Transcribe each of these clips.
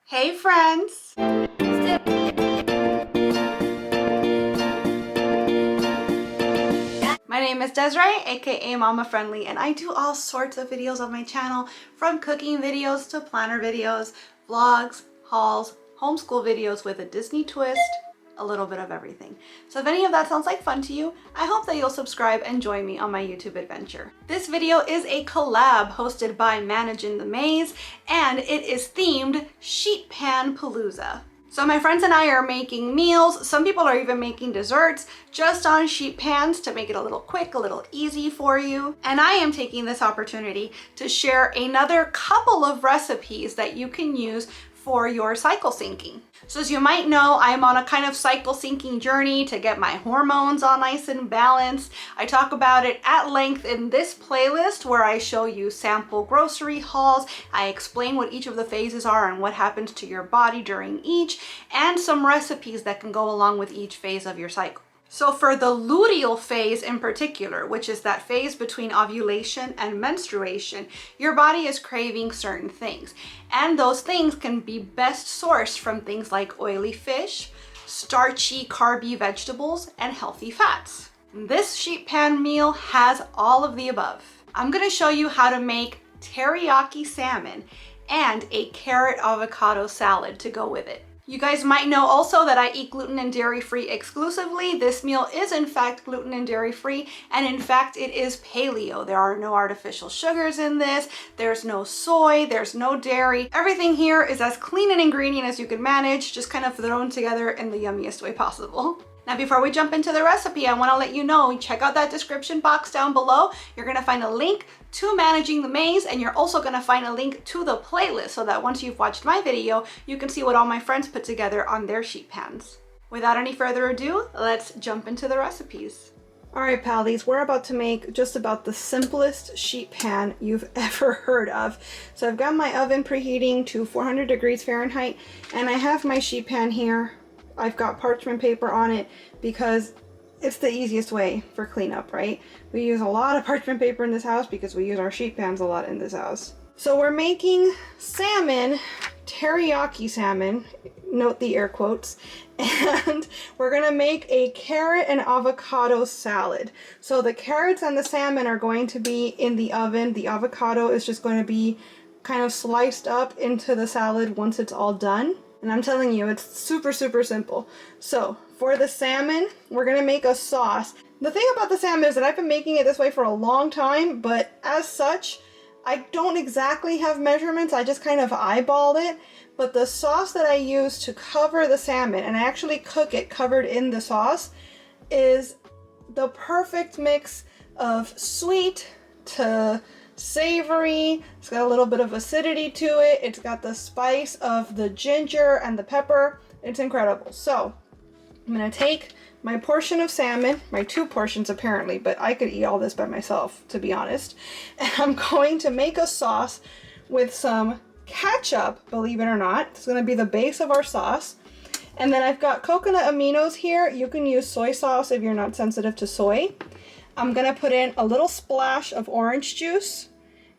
Hey friends! My name is Desiree, aka Mama Friendly, and I do all sorts of videos on my channel, from cooking videos to planner videos, vlogs, hauls, homeschool videos with a Disney twist, a little bit of everything. So if any of that sounds like fun to you, I hope that you'll subscribe and join me on my YouTube adventure. This video is a collab hosted by Managing the Maze, and it is themed Sheet Pan Palooza. So my friends and I are making meals. Some people are even making desserts just on sheet pans to make it a little quick, a little easy for you. And I am taking this opportunity to share another couple of recipes that you can use for your cycle syncing. So as you might know, I'm on a kind of cycle syncing journey to get my hormones all nice and balanced. I talk about it at length in this playlist where I show you sample grocery hauls. I explain what each of the phases are and what happens to your body during each, and some recipes that can go along with each phase of your cycle. So for the luteal phase in particular, which is that phase between ovulation and menstruation, your body is craving certain things. And those things can be best sourced from things like oily fish, starchy, carby vegetables, and healthy fats. This sheet pan meal has all of the above. I'm gonna show you how to make teriyaki salmon and a carrot avocado salad to go with it. You guys might know also that I eat gluten and dairy free exclusively. This meal is in fact gluten and dairy free, and in fact it is paleo. There are no artificial sugars in this, there's no soy, there's no dairy. Everything here is as clean an ingredient as you can manage, just kind of thrown together in the yummiest way possible. Now, before we jump into the recipe, I want to let you know, check out that description box down below. You're going to find a link to Managing the Maze, and you're also going to find a link to the playlist so that once you've watched my video, you can see what all my friends put together on their sheet pans. Without any further ado, let's jump into the recipes. All right, pals, we're about to make just about the simplest sheet pan you've ever heard of. So I've got my oven preheating to 400 degrees Fahrenheit, and I have my sheet pan here. I've got parchment paper on it because it's the easiest way for cleanup, right? We use a lot of parchment paper in this house because we use our sheet pans a lot in this house. So we're making salmon, teriyaki salmon, note the air quotes, and we're gonna make a carrot and avocado salad. So the carrots and the salmon are going to be in the oven. The avocado is just going to be kind of sliced up into the salad once it's all done. And I'm telling you, it's super, super simple. So for the salmon, we're gonna make a sauce. The thing about the salmon is that I've been making it this way for a long time, but as such, I don't exactly have measurements. I just kind of eyeballed it. But the sauce that I use to cover the salmon, and I actually cook it covered in the sauce, is the perfect mix of sweet to savory. It's got a little bit of acidity to it. It's got the spice of the ginger and the pepper. It's incredible. So I'm gonna take my portion of salmon, my 2 portions apparently, but I could eat all this by myself, to be honest. And I'm going to make a sauce with some ketchup, believe it or not. It's gonna be the base of our sauce. And then I've got coconut aminos here. You can use soy sauce if you're not sensitive to soy. I'm gonna put in a little splash of orange juice,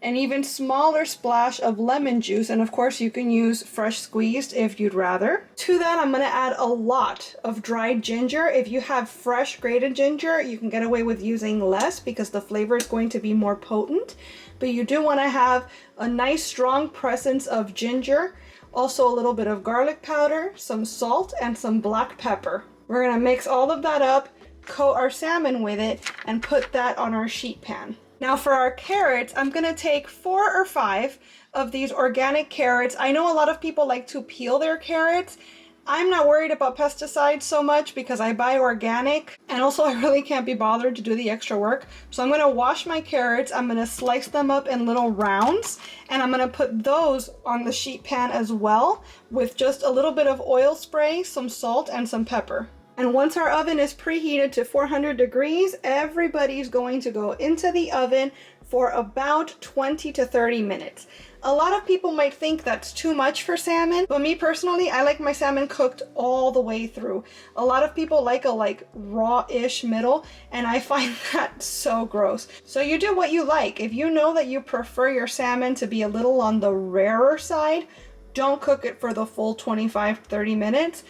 an even smaller splash of lemon juice, and of course you can use fresh squeezed if you'd rather. To that, I'm gonna add a lot of dried ginger. If you have fresh grated ginger, you can get away with using less because the flavor is going to be more potent, but you do wanna have a nice strong presence of ginger, also a little bit of garlic powder, some salt, and some black pepper. We're gonna mix all of that up, coat our salmon with it, and put that on our sheet pan. Now for our carrots, I'm gonna take 4 or 5 of these organic carrots. I know a lot of people like to peel their carrots. I'm not worried about pesticides so much because I buy organic, and also I really can't be bothered to do the extra work. So I'm gonna wash my carrots, I'm gonna slice them up in little rounds, and I'm gonna put those on the sheet pan as well with just a little bit of oil spray, some salt, and some pepper. And once our oven is preheated to 400 degrees, everybody's going to go into the oven for about 20 to 30 minutes. A lot of people might think that's too much for salmon, but me personally, I like my salmon cooked all the way through. A lot of people like a raw-ish middle, and I find that so gross. So you do what you like. If you know that you prefer your salmon to be a little on the rarer side, Don't cook it for the full 25-30 minutes.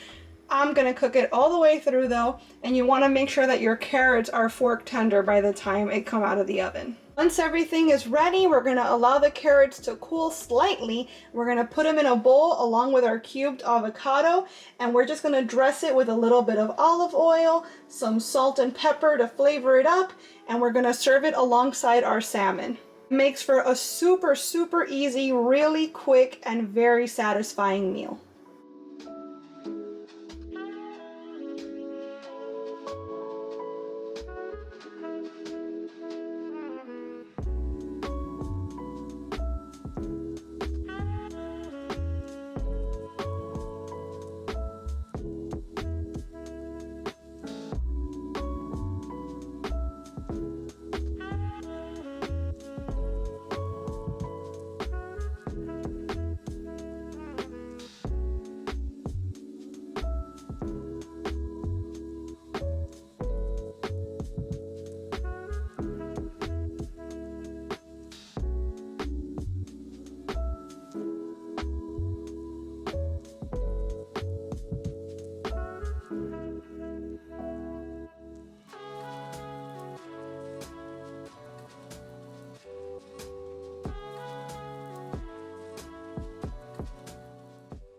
I'm gonna cook it all the way through though, and you wanna make sure that your carrots are fork tender by the time it come out of the oven. Once everything is ready, we're gonna allow the carrots to cool slightly. We're gonna put them in a bowl along with our cubed avocado, and we're just gonna dress it with a little bit of olive oil, some salt and pepper to flavor it up, and we're gonna serve it alongside our salmon. It makes for a super, super easy, really quick, and very satisfying meal.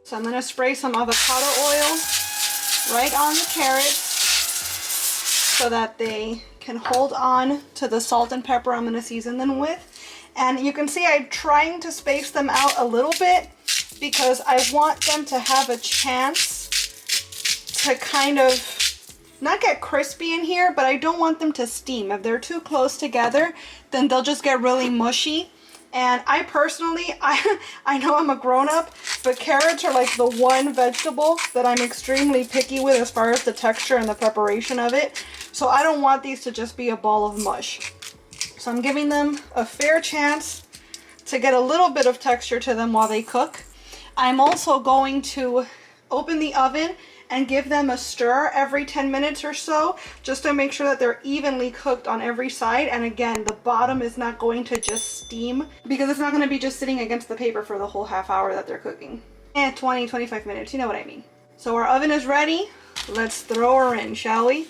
So I'm gonna spray some avocado oil right on the carrots so that they can hold on to the salt and pepper I'm gonna season them with. And you can see I'm trying to space them out a little bit because I want them to have a chance to kind of not get crispy in here, but I don't want them to steam. If they're too close together, then they'll just get really mushy. And I personally, I know I'm a grown-up, but carrots are like the one vegetable that I'm extremely picky with as far as the texture and the preparation of it. So I don't want these to just be a ball of mush. So I'm giving them a fair chance to get a little bit of texture to them while they cook. I'm also going to open the oven and give them a stir every 10 minutes or so, just to make sure that they're evenly cooked on every side. And again, the bottom is not going to just steam because it's not going to be just sitting against the paper for the whole half hour that they're cooking. 20-25 minutes, you know what I mean. So our oven is ready. Let's throw her in, shall we?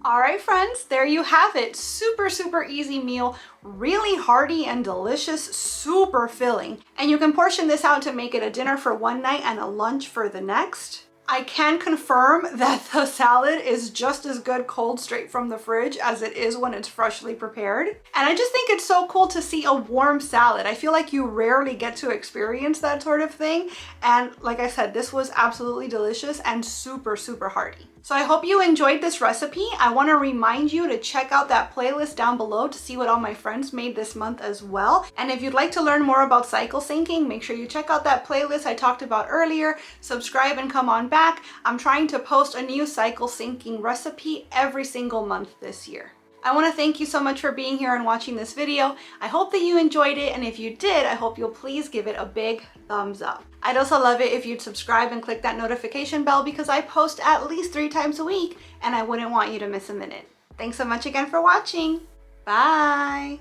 All right, friends, there you have it. Super, super easy meal, really hearty and delicious, super filling. And you can portion this out to make it a dinner for one night and a lunch for the next. I can confirm that the salad is just as good cold straight from the fridge as it is when it's freshly prepared. And I just think it's so cool to see a warm salad. I feel like you rarely get to experience that sort of thing. And like I said, this was absolutely delicious and super, super hearty. So I hope you enjoyed this recipe. I want to remind you to check out that playlist down below to see what all my friends made this month as well. And if you'd like to learn more about cycle syncing, make sure you check out that playlist I talked about earlier. Subscribe and come on back. I'm trying to post a new cycle syncing recipe every single month this year. I want to thank you so much for being here and watching this video. I hope that you enjoyed it, and if you did, I hope you'll please give it a big thumbs up. I'd also love it if you'd subscribe and click that notification bell because I post at least 3 times a week and I wouldn't want you to miss a minute. Thanks so much again for watching. Bye!